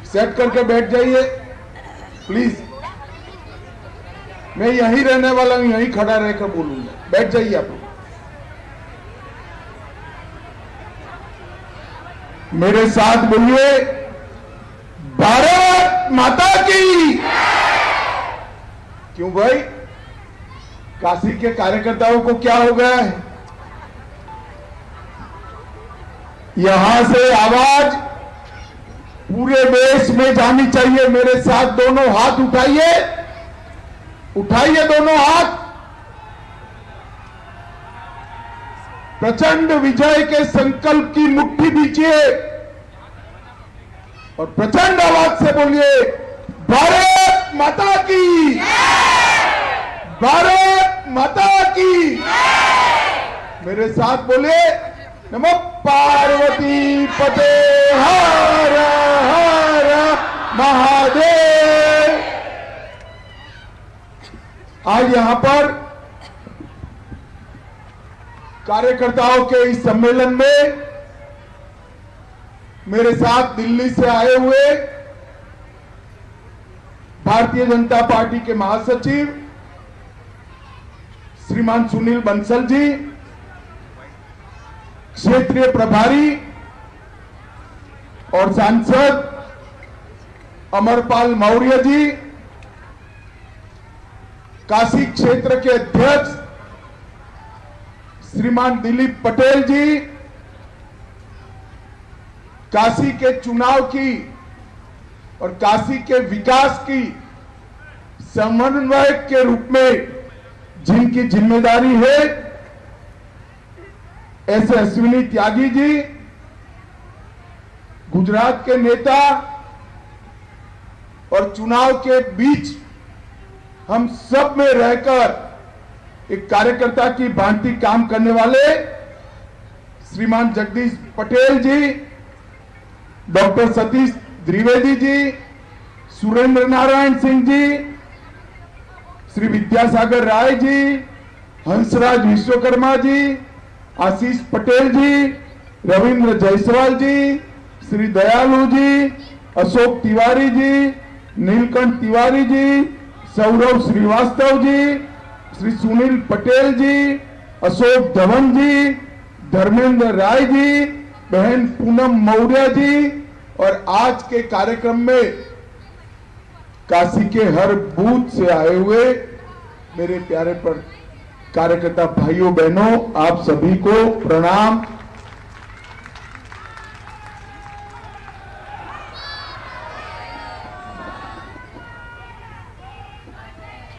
Set करके बैठ जाइए प्लीज। मैं यहीं रहने वाला हूं, यहीं खड़ा रहकर बोलूंगा। बैठ जाइए आप लोग। मेरे साथ बोलिए, भारत माता की। क्यों भाई, काशी के कार्यकर्ताओं को क्या हो गया है? यहां से आवाज पूरे देश में जानी चाहिए। मेरे साथ दोनों हाथ उठाइए, उठाइए दोनों हाथ। प्रचंड विजय के संकल्प की मुट्ठी दीजिए और प्रचंड आवाज से बोलिए, भारत माता की, भारत माता की। मेरे साथ बोलिए, नमो पार्वती पते हर हर महादेव। आज यहां पर कार्यकर्ताओं के इस सम्मेलन में मेरे साथ दिल्ली से आए हुए भारतीय जनता पार्टी के महासचिव श्रीमान सुनील बंसल जी, क्षेत्रीय प्रभारी और सांसद अमरपाल मौर्य जी, काशी क्षेत्र के अध्यक्ष श्रीमान दिलीप पटेल जी, काशी के चुनाव की और काशी के विकास की समन्वयक के रूप में जिनकी जिम्मेदारी है, ऐसे अश्विनी त्यागी जी, गुजरात के नेता और चुनाव के बीच हम सब में रहकर एक कार्यकर्ता की भांति काम करने वाले श्रीमान जगदीश पटेल जी, डॉक्टर सतीश द्विवेदी जी, सुरेंद्र नारायण सिंह जी, श्री विद्यासागर राय जी, हंसराज विश्वकर्मा जी, आशीष पटेल जी, रविंद्र जायसवाल जी, श्री दयालु जी, अशोक तिवारी जी, नीलकंठ तिवारी जी, सौरभ श्रीवास्तव जी, श्री सुनील पटेल जी, अशोक धवन जी, धर्मेंद्र राय जी, बहन पूनम मौर्य जी और आज के कार्यक्रम में काशी के हर बूथ से आए हुए मेरे प्यारे पर कार्यकर्ता भाइयों बहनों, आप सभी को प्रणाम।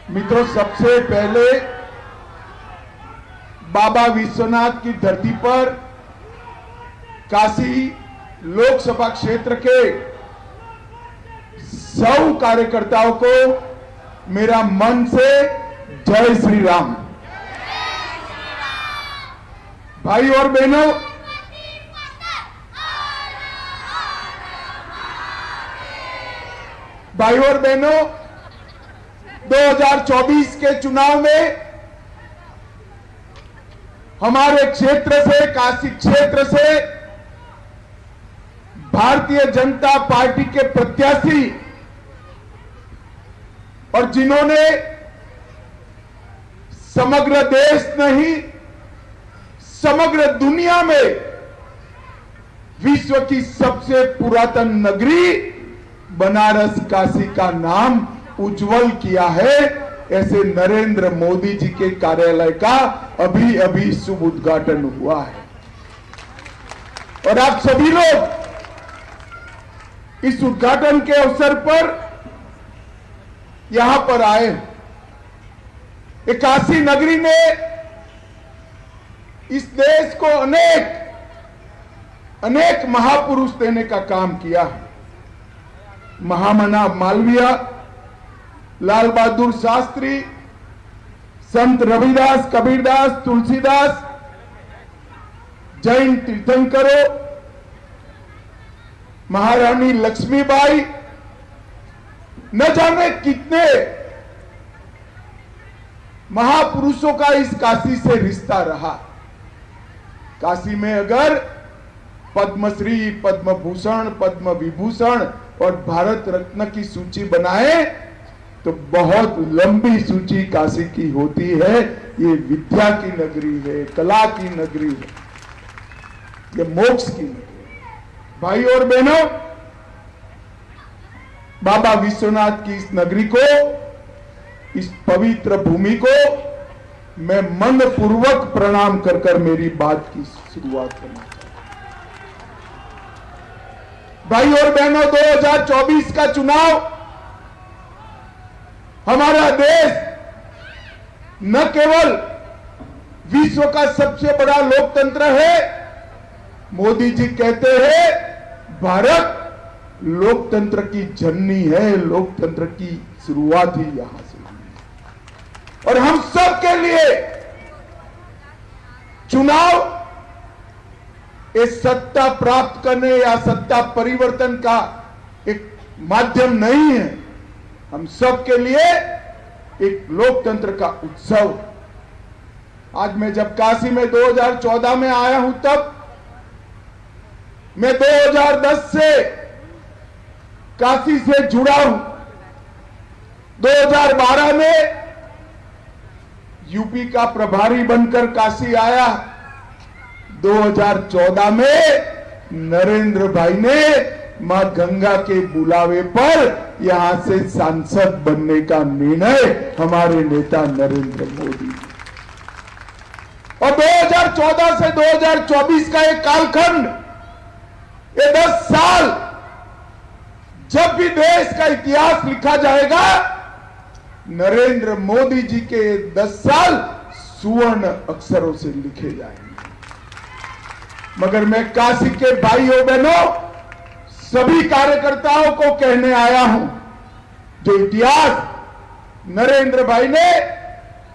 मित्रों, सबसे पहले बाबा विश्वनाथ की धरती पर काशी लोकसभा क्षेत्र के 100 कार्यकर्ताओं को मेरा मन से जय श्री राम। भाई और बहनों, भाई और बहनों, 2024 के चुनाव में हमारे क्षेत्र से, काशी क्षेत्र से भारतीय जनता पार्टी के प्रत्याशी और जिन्होंने समग्र देश नहीं, समग्र दुनिया में विश्व की सबसे पुरातन नगरी बनारस काशी का नाम उज्जवल किया है, ऐसे नरेंद्र मोदी जी के कार्यालय का अभी अभी शुभ उद्घाटन हुआ है। और आप सभी लोग इस उद्घाटन के अवसर पर यहां पर आए। काशी नगरी ने इस देश को अनेक महापुरुष देने का काम किया है। महामना मालवीय, लाल बहादुर शास्त्री, संत रविदास, कबीरदास, तुलसीदास, जैन तीर्थंकरों, महारानी लक्ष्मीबाई, न जाने कितने महापुरुषों का इस काशी से रिश्ता रहा। काशी में अगर पद्मश्री, पद्म भूषण, पद्म विभूषण और भारत रत्न की सूची बनाए तो बहुत लंबी सूची काशी की होती है। ये विद्या की नगरी है, कला की नगरी है, ये मोक्ष की नगरी है। भाई और बहनों, बाबा विश्वनाथ की इस नगरी को, इस पवित्र भूमि को मैं मन पूर्वक प्रणाम कर कर मेरी बात की शुरुआत करना चाहता हूं। भाई और बहनों, 2024 का चुनाव हमारा देश न केवल विश्व का सबसे बड़ा लोकतंत्र है, मोदी जी कहते हैं भारत लोकतंत्र की जननी है, लोकतंत्र की शुरुआत ही यहां से हुई है। और हम सब के लिए चुनाव ये सत्ता प्राप्त करने या सत्ता परिवर्तन का एक माध्यम नहीं है, हम सब के लिए एक लोकतंत्र का उत्सव। आज मैं जब काशी में 2014 में आया हूं, तब मैं 2010 से काशी से जुड़ा हूं। 2012 में यूपी का प्रभारी बनकर काशी आया। 2014 में नरेंद्र भाई ने मां गंगा के बुलावे पर यहां से सांसद बनने का निर्णय हमारे नेता नरेंद्र मोदी। और 2014 से 2024 का एक कालखंड, ये 10 साल, जब भी देश का इतिहास लिखा जाएगा, नरेंद्र मोदी जी के 10 साल सुवर्ण अक्षरों से लिखे जाएंगे। मगर मैं काशी के भाइयों बहनों, सभी कार्यकर्ताओं को कहने आया हूं, जो इतिहास नरेंद्र भाई ने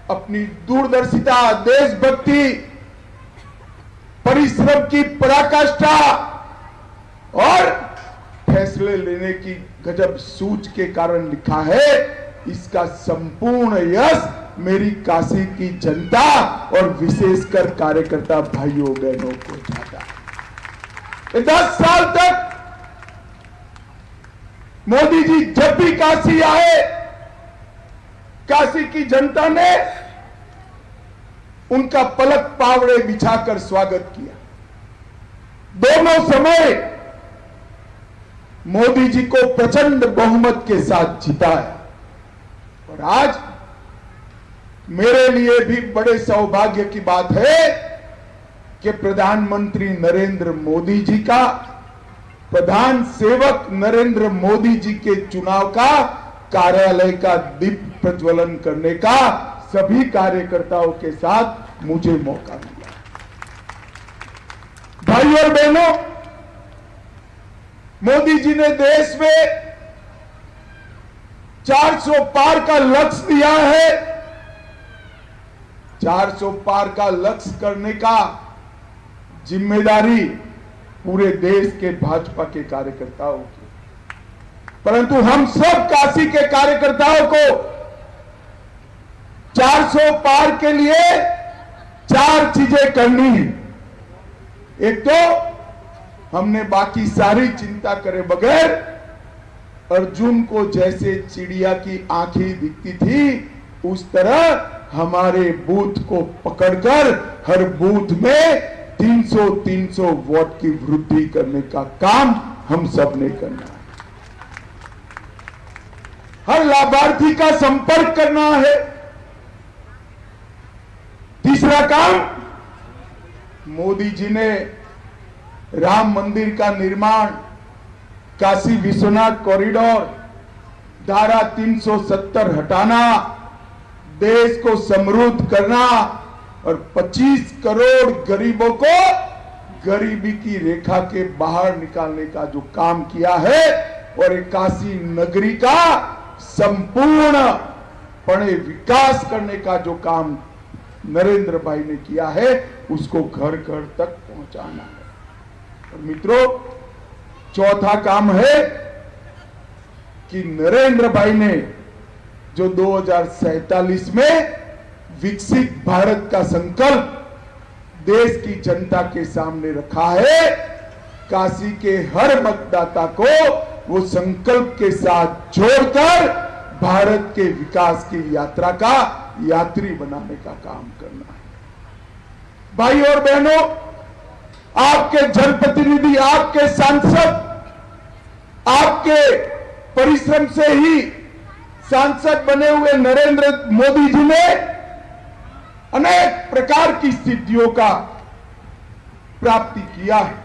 अपनी दूरदर्शिता, देशभक्ति, परिश्रम की पराकाष्ठा और फैसले लेने की गजब सूझ के कारण लिखा है, इसका संपूर्ण यश मेरी काशी की जनता और विशेषकर कार्यकर्ता भाइयों बहनों को जाता है। 10 साल तक मोदी जी जब भी काशी आए, काशी की जनता ने उनका पलक पावड़े बिछाकर स्वागत किया। दोनों समय मोदी जी को प्रचंड बहुमत के साथ जिताया। और आज मेरे लिए भी बड़े सौभाग्य की बात है कि प्रधानमंत्री नरेंद्र मोदी जी का, प्रधान सेवक नरेंद्र मोदी जी के चुनाव का कार्यालय का दीप प्रज्वलन करने का सभी कार्यकर्ताओं के साथ मुझे मौका मिला। भाइयों और बहनों, मोदी जी ने देश में 400 पार का लक्ष्य दिया है। 400 पार का लक्ष्य करने का जिम्मेदारी पूरे देश के भाजपा के कार्यकर्ताओं की, परंतु हम सब काशी के कार्यकर्ताओं को 400 पार के लिए 4 चीजें करनी है। एक तो हमने बाकी सारी चिंता करे बगैर अर्जुन को जैसे चिड़िया की आंखें दिखती थी, उस तरह हमारे बूथ को पकड़कर हर बूथ में 300 वोट की वृद्धि करने का काम हम सब ने करना है। हर लाभार्थी का संपर्क करना है। तीसरा काम, मोदी जी ने राम मंदिर का निर्माण, काशी विश्वनाथ कॉरिडोर, धारा 370 हटाना, देश को समृद्ध करना और 25 करोड़ गरीबों को गरीबी की रेखा के बाहर निकालने का जो काम किया है और एक काशी नगरी का संपूर्णपणे विकास करने का जो काम नरेंद्र भाई ने किया है, उसको घर घर तक पहुंचाना है। और मित्रों, चौथा काम है कि नरेंद्र भाई ने जो 2047 में विकसित भारत का संकल्प देश की जनता के सामने रखा है, काशी के हर मतदाता को वो संकल्प के साथ जोड़कर भारत के विकास की यात्रा का यात्री बनाने का काम करना है। भाई और बहनों, आपके जनप्रतिनिधि, आपके सांसद, आपके परिश्रम से ही सांसद बने हुए नरेंद्र मोदी जी ने अनेक प्रकार की सिद्धियों का प्राप्ति किया है।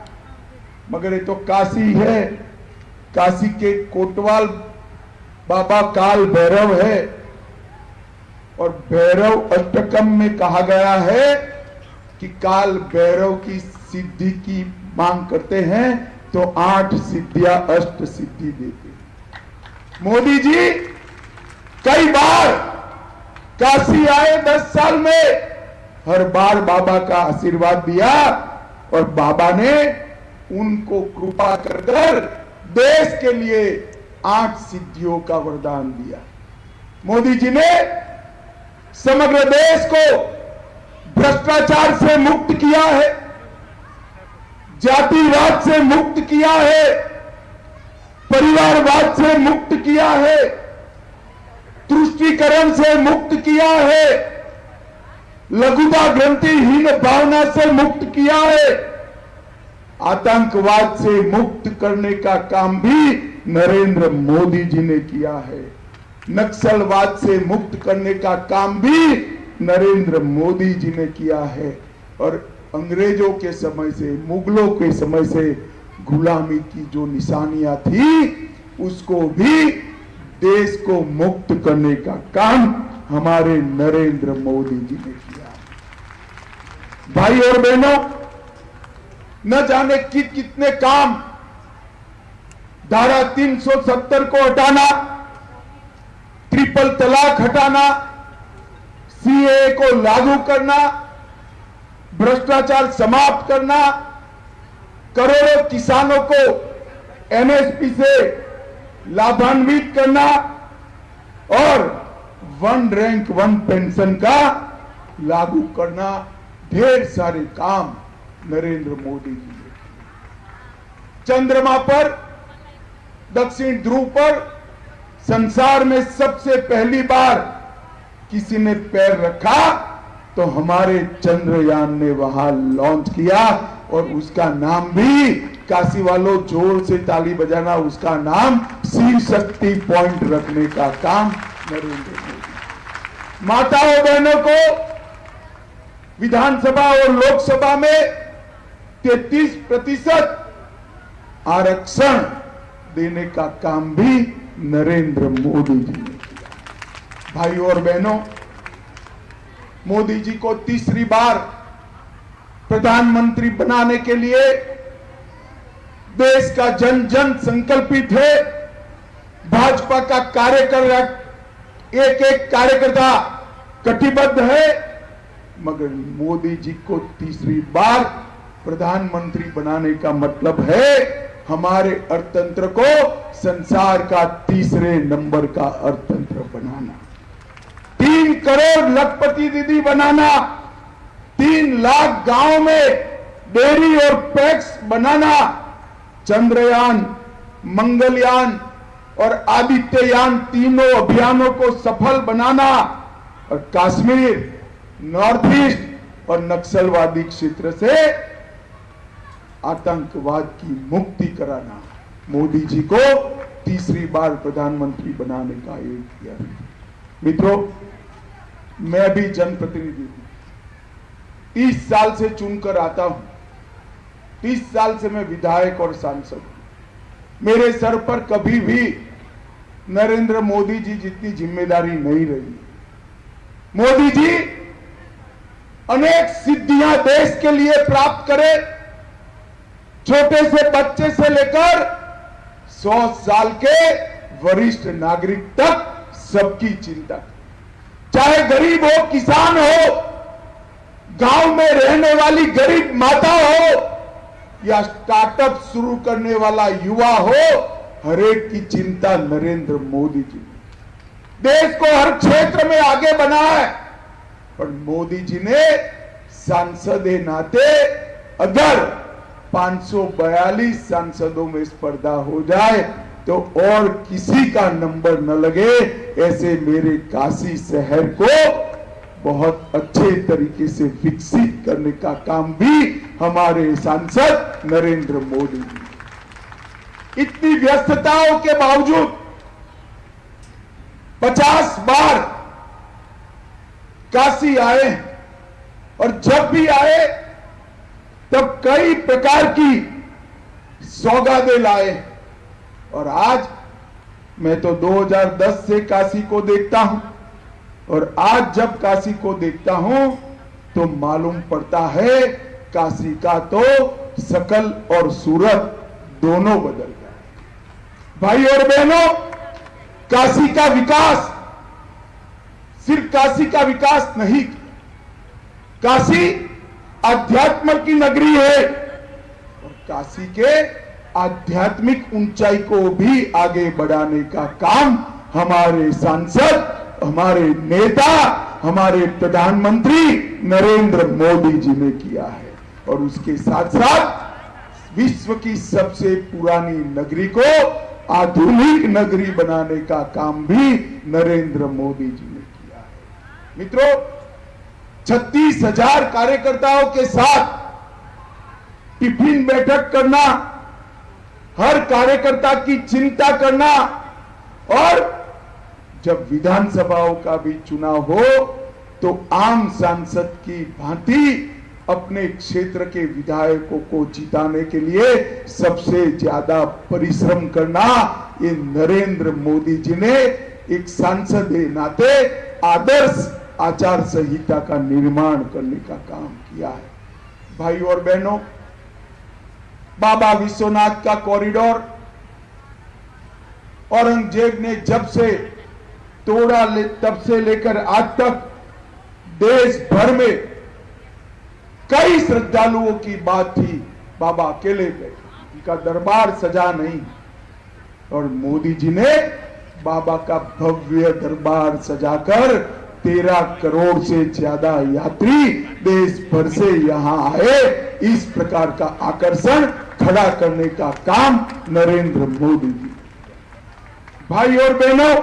मगर ये तो काशी है, काशी के कोतवाल बाबा काल भैरव है, और भैरव अष्टकम में कहा गया है कि काल भैरव की सिद्धि की मांग करते हैं तो 8 सिद्धियां अष्ट सिद्धि देते हैं। मोदी जी कई बार काशी आए 10 साल में, हर बार बाबा का आशीर्वाद दिया और बाबा ने उनको कृपा कर देश के लिए 8 सिद्धियों का वरदान दिया। मोदी जी ने समग्र देश को भ्रष्टाचार से मुक्त किया है, जातिवाद से मुक्त किया है, परिवारवाद से मुक्त किया है, तुष्टीकरण से मुक्त किया है, लघुता ग्रंथिहीन भावना से मुक्त किया है, आतंकवाद से मुक्त करने का काम भी नरेंद्र मोदी जी ने किया है, नक्सलवाद से मुक्त करने का काम भी नरेंद्र मोदी जी ने किया है, और अंग्रेजों के समय से, मुगलों के समय से गुलामी की जो निशानियां थी उसको भी देश को मुक्त करने का काम हमारे नरेंद्र मोदी जी ने किया। भाई और बहनों, न जाने कितने काम, धारा 370 को हटाना, ट्रिपल तलाक हटाना, सीए को लागू करना, भ्रष्टाचार समाप्त करना, करोड़ों किसानों को एमएसपी से लाभान्वित करना और 1 रैंक 1 पेंशन का लागू करना, ढेर सारे काम नरेंद्र मोदी जी ने। चंद्रमा पर, दक्षिण ध्रुव पर संसार में सबसे पहली बार किसी ने पैर रखा तो हमारे चंद्रयान ने वहां लॉन्च किया, और उसका नाम भी, काशी वालों जोर से ताली बजाना, उसका नाम शिव शक्ति पॉइंट रखने का काम नरेंद्र मोदी। माताओं बहनों को विधानसभा और लोकसभा में 33% आरक्षण देने का काम भी नरेंद्र मोदी जी ने किया। भाई और बहनों, मोदी जी को तीसरी बार प्रधानमंत्री बनाने के लिए देश का जन जन संकल्पित है। भाजपा का एक एक कार्यकर्ता कटिबद्ध है, मगर मोदी जी को तीसरी बार प्रधानमंत्री बनाने का मतलब है हमारे अर्थतंत्र को संसार का तीसरे नंबर का अर्थतंत्र बनाना, 3 करोड़ लखपति दीदी बनाना, 3 लाख गांव में डेयरी और पैक्स बनाना, चंद्रयान, मंगलयान और आदित्ययान तीनों अभियानों को सफल बनाना, और कश्मीर, नॉर्थ ईस्ट और नक्सलवादी क्षेत्र से आतंकवाद की मुक्ति कराना मोदी जी को तीसरी बार प्रधानमंत्री बनाने का एक किया। मित्रों, मैं भी जनप्रतिनिधि हूं, 30 साल से चुनकर आता हूं, 30 साल से मैं विधायक और सांसद हूं। मेरे सर पर कभी भी नरेंद्र मोदी जी जितनी जिम्मेदारी नहीं रही। मोदी जी अनेक सिद्धियां देश के लिए प्राप्त करे, छोटे से बच्चे से लेकर 100 साल के वरिष्ठ नागरिक तक सबकी चिंता, चाहे गरीब हो, किसान हो, गांव में रहने वाली गरीब माता हो या स्टार्टअप शुरू करने वाला युवा हो, हर एक की चिंता नरेंद्र मोदी जी ने देश को हर क्षेत्र में आगे बढ़ाया है। पर मोदी जी ने सांसद नाते अगर 542 सांसदों में स्पर्धा हो जाए तो और किसी का नंबर न लगे, ऐसे मेरे काशी शहर को बहुत अच्छे तरीके से विकसित करने का काम भी हमारे सांसद नरेंद्र मोदी जी। इतनी व्यस्तताओं के बावजूद 50 बार काशी आए और जब भी आए तब कई प्रकार की सौगातें लाए। और आज मैं तो 2010 से काशी को देखता हूं और आज जब काशी को देखता हूं तो मालूम पड़ता है काशी का तो शकल और सूरत दोनों बदल गए। भाई और बहनों, काशी का विकास सिर्फ काशी का विकास नहीं, काशी अध्यात्म की नगरी है और काशी के आध्यात्मिक ऊंचाई को भी आगे बढ़ाने का काम हमारे सांसद, हमारे नेता, हमारे प्रधानमंत्री नरेंद्र मोदी जी ने किया है। और उसके साथ साथ विश्व की सबसे पुरानी नगरी को आधुनिक नगरी बनाने का काम भी नरेंद्र मोदी जी ने किया है। मित्रों, 36,000 कार्यकर्ताओं के साथ टिफिन बैठक करना, हर कार्यकर्ता की चिंता करना और जब विधानसभाओं का भी चुनाव हो तो आम सांसद की भांति अपने क्षेत्र के विधायकों को जिताने के लिए सबसे ज्यादा परिश्रम करना, ये नरेंद्र मोदी जी ने एक सांसद के नाते आदर्श आचार संहिता का निर्माण करने का काम किया है। भाई और बहनों, बाबा विश्वनाथ का कॉरिडोर औरंगजेब ने जब से तोड़ा तब से लेकर आज तक देश भर में कई श्रद्धालुओं की बात थी। बाबा अकेले गए, उनका दरबार सजा नहीं और मोदी जी ने बाबा का भव्य दरबार सजाकर 13 करोड़ से ज्यादा यात्री देश भर से यहां आए। इस प्रकार का आकर्षण खड़ा करने का काम नरेंद्र मोदी जी। भाई और बहनों,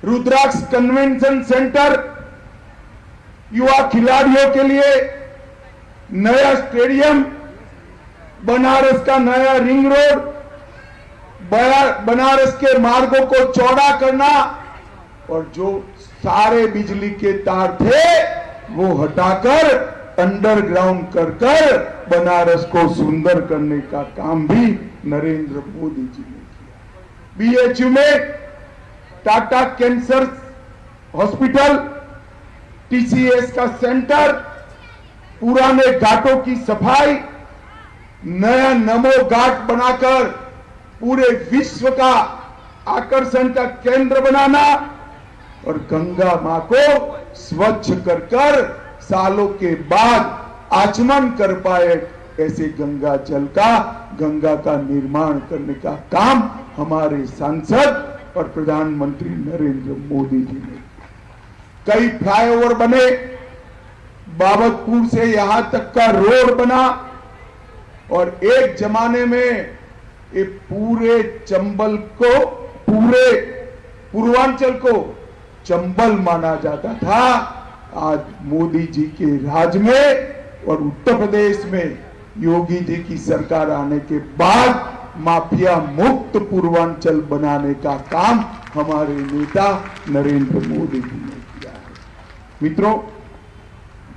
रुद्राक्ष कन्वेंशन सेंटर युवा खिलाड़ियों के लिए नया स्टेडियम, बनारस का नया रिंग रोड, बनारस के मार्गों को चौड़ा करना और जो सारे बिजली के तार थे वो हटाकर अंडरग्राउंड कर बनारस को सुंदर करने का काम भी नरेंद्र मोदी जी ने किया। बीएचयू में टाटा कैंसर हॉस्पिटल, टीसीएस का सेंटर, पुराने घाटों की सफाई, नया नमो घाट बनाकर पूरे विश्व का आकर्षण का केंद्र बनाना और गंगा मां को स्वच्छ कर सालों के बाद आचमन कर पाए ऐसे गंगा का निर्माण करने का काम हमारे सांसद और प्रधानमंत्री नरेंद्र मोदी जी ने। कई फ्लाईओवर बने, बाबतपुर से यहां तक का रोड बना और एक जमाने में ये पूरे चंबल को, पूरे पूर्वांचल को चंबल माना जाता था। आज मोदी जी के राज में और उत्तर प्रदेश में योगी जी की सरकार आने के बाद माफिया मुक्त पूर्वांचल बनाने का काम हमारे नेता नरेंद्र मोदी जी ने किया है। मित्रों,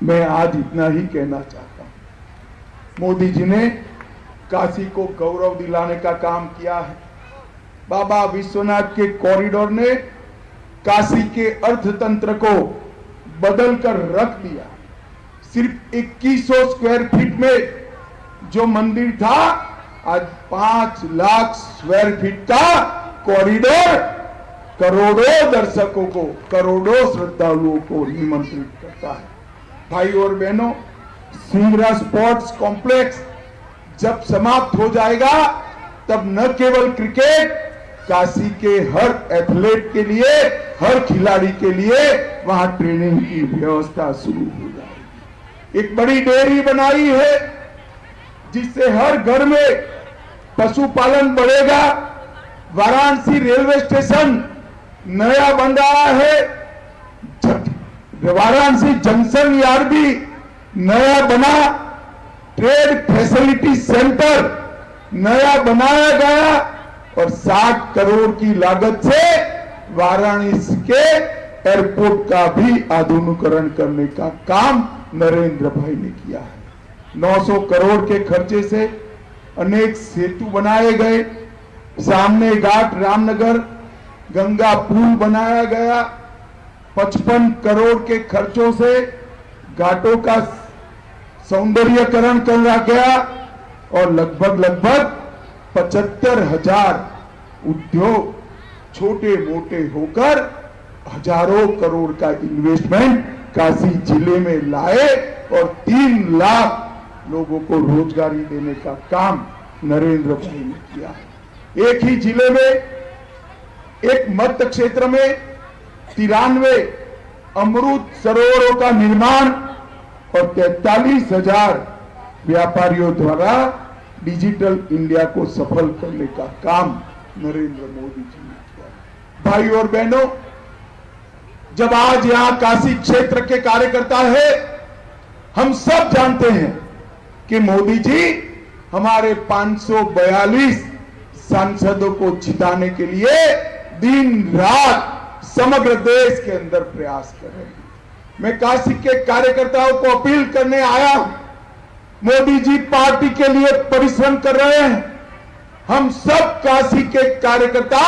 मैं आज इतना ही कहना चाहता हूं। मोदी जी ने काशी को गौरव दिलाने का काम किया है। बाबा विश्वनाथ के कॉरिडोर ने काशी के अर्थतंत्र को बदल कर रख दिया। सिर्फ 2100 स्क्वायर फीट में जो मंदिर था, आज 5 लाख स्क्वायर फीट का कॉरिडोर करोड़ों दर्शकों को, करोड़ों श्रद्धालुओं को निमंत्रित करता है। भाई और बहनों, सिंगरा स्पोर्ट्स कॉम्प्लेक्स जब समाप्त हो जाएगा तब न केवल क्रिकेट, काशी के हर एथलीट के लिए, हर खिलाड़ी के लिए वहां ट्रेनिंग की व्यवस्था शुरू हो जाएगी। एक बड़ी डेयरी बनाई है जिससे हर घर में पशुपालन बढ़ेगा, वाराणसी रेलवे स्टेशन नया बन रहा है, वाराणसी जंक्शन यार्ड भी नया बना, ट्रेड फैसिलिटी सेंटर नया बनाया गया और 60 करोड़ की लागत से वाराणसी के एयरपोर्ट का भी आधुनिकीकरण करने का काम नरेंद्र भाई ने किया है। 900 करोड़ के खर्चे से अनेक सेतु बनाए गए, सामने घाट रामनगर गंगा पुल बनाया गया, 55 करोड़ के खर्चों से घाटों का सौंदर्यीकरण करा गया और लगभग 75,000 उद्योग छोटे मोटे होकर हजारों करोड़ का इन्वेस्टमेंट काशी जिले में लाए और 3 लाख लोगों को रोजगारी देने का काम नरेंद्र भाई ने किया है। एक ही जिले में, एक मध्य क्षेत्र में 93 अमृत सरोवरों का निर्माण और 43,000 व्यापारियों द्वारा डिजिटल इंडिया को सफल करने का काम नरेंद्र मोदी जी ने किया। भाई और बहनों, जब आज यहां काशी क्षेत्र के कार्यकर्ता है, हम सब जानते हैं कि मोदी जी हमारे 542 सांसदों को जिताने के लिए दिन रात समग्र देश के अंदर प्रयास कर रहे हैं। मैं काशी के कार्यकर्ताओं को अपील करने आया हूं, मोदी जी पार्टी के लिए परिश्रम कर रहे हैं। हम सब काशी के कार्यकर्ता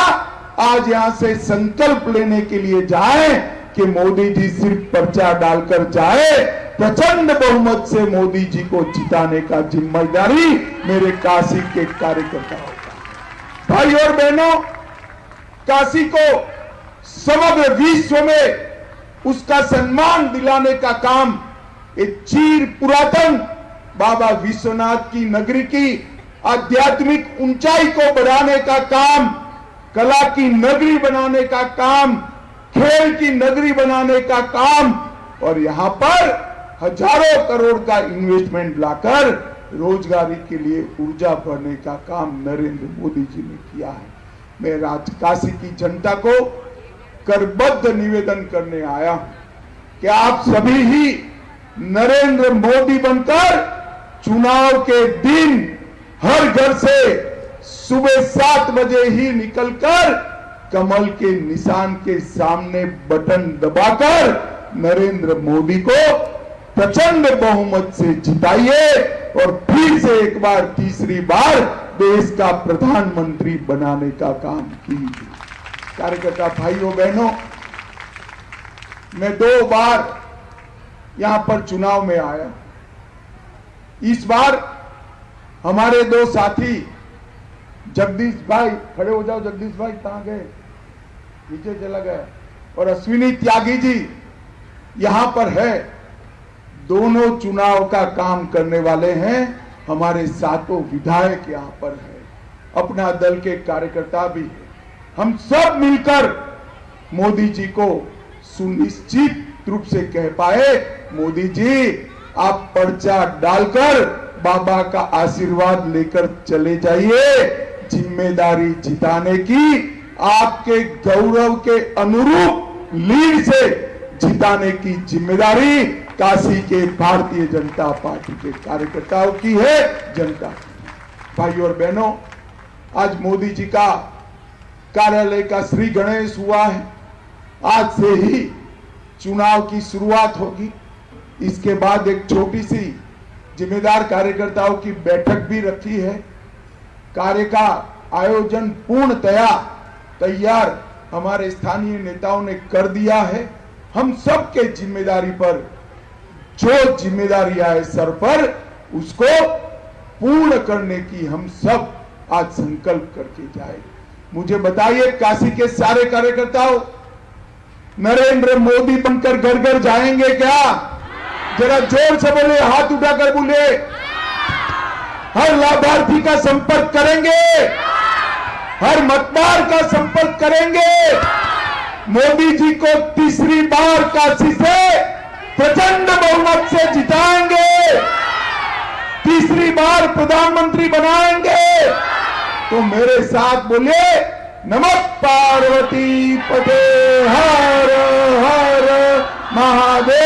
आज यहां से संकल्प लेने के लिए जाएं कि मोदी जी सिर्फ पर्चा डालकर जाए, प्रचंड बहुमत से मोदी जी को जिताने का जिम्मेदारी मेरे काशी के कार्यकर्ताओं का। भाई और बहनों, काशी को समग्र विश्व में उसका सम्मान दिलाने का काम एक चीर पुरातन बाबा विश्वनाथ की नगरी की आध्यात्मिक ऊंचाई को बढ़ाने का काम, कला की नगरी बनाने का काम, खेल की नगरी बनाने का काम और यहां पर हजारों करोड़ का इन्वेस्टमेंट लाकर रोजगारी के लिए ऊर्जा भरने का काम नरेंद्र मोदी जी ने किया है। मैं काशी की जनता को करबद्ध निवेदन करने आया हूं कि आप सभी ही नरेंद्र मोदी बनकर चुनाव के दिन हर घर से सुबह 7 बजे ही निकलकर कमल के निशान के सामने बटन दबाकर नरेंद्र मोदी को प्रचंड बहुमत से जिताइए और फिर से एक बार, तीसरी बार देश का प्रधानमंत्री बनाने का काम कीजिए। कार्यकर्ता भाइयों बहनों, मैं 2 बार यहां पर चुनाव में आया। इस बार हमारे 2 साथी जगदीश भाई, खड़े हो जाओ, जगदीश भाई कहां गए, नीचे चला गया, और अश्विनी त्यागी जी यहां पर है। दोनों चुनाव का काम करने वाले हैं। हमारे सातों विधायक यहां पर है, अपना दल के कार्यकर्ता भी है। हम सब मिलकर मोदी जी को सुनिश्चित रूप से कह पाए, मोदी जी आप पर्चा डालकर बाबा का आशीर्वाद लेकर चले जाइए। जिम्मेदारी जिताने की, आपके गौरव के अनुरूप लीड से जिताने की जिम्मेदारी काशी के भारतीय जनता पार्टी के कार्यकर्ताओं की है, जनता की। भाइयों और बहनों, आज मोदी जी का कार्यालय का श्री गणेश हुआ है। आज से ही चुनाव की शुरुआत होगी। इसके बाद एक छोटी सी जिम्मेदार कार्यकर्ताओं की बैठक भी रखी है। कार्य का आयोजन पूर्णतया तैयार हमारे स्थानीय नेताओं ने कर दिया है। हम सब के जिम्मेदारी पर जो जिम्मेदारी आए सर पर, उसको पूर्ण करने की हम सब आज संकल्प करके जाए। मुझे बताइए, काशी के सारे कार्यकर्ताओं नरेंद्र मोदी बनकर घर घर जाएंगे क्या? जरा जोर से बोले, हाथ उठाकर बोले। हर लाभार्थी का संपर्क करेंगे, हर मतदार का संपर्क करेंगे। मोदी जी को तीसरी बार काशी से प्रचंड बहुमत से जिताएंगे, तीसरी बार प्रधानमंत्री बनाएंगे। तो मेरे साथ बोलिए, नमः पार्वती पते हर हर महादेव।